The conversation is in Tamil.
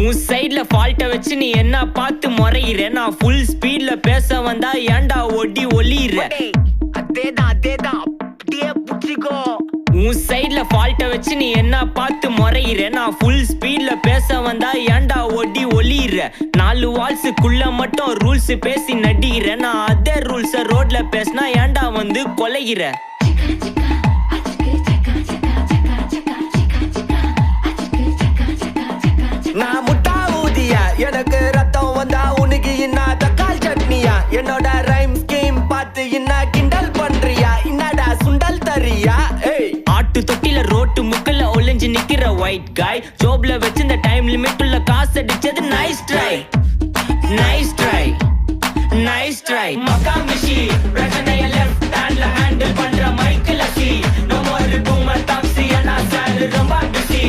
உன் சைட்ல ஃபால்ட்ட வச்சு நீ என்ன பார்த்து முறையிற. நான் ஃபுல் ஸ்பீட்ல பேச வந்தா ஏன்டா ஒடி ஒளியிற. அதேதான் அப்படியே புடிச்சுக்கோ. உன் சைட்ல ஃபால்ட்ட வச்சு நீ என்ன பார்த்து முறையிற. நான் ஃபுல் ஸ்பீட்ல பேச வந்தா ஏன்டா ஒடி ஒளியிற. 4 வால்ஸுக்குள்ள மட்டும் ரூல்ஸ் பேசி நடிகிற. நான் அதே ரூல்ஸ ரோட்ல பேசினா ஏன்டா வந்து கொலைகிற. நான் முட்டா ஊதியா, எனக்கு ரத்தம் வந்தா உனக்கு இன்னா தக்காளி சட்னியா. என்னோட ரைம் ஸ்கீம் பார்த்து என்ன கிண்டல் பண்றியா. என்னடா சுண்டல் தரியா. ஆட்டு தொட்டில ரோட்டு முக்கல ஒளிஞ்சு நிக்கிற ஒயிட் காய். ஜோப்ல வச்சிருந்த டைம் லிமிட் உள்ள காசு அடிச்சது nice try. Nice try nice try. மக்கா மிஷி பிரச்சனைய லெஃப்ட் ஹேண்ட்ல ஹேண்டில் பண்ற மைக்கேல் அசி. No more boomer taxi. நான் சார் ரொம்ப பிஸி.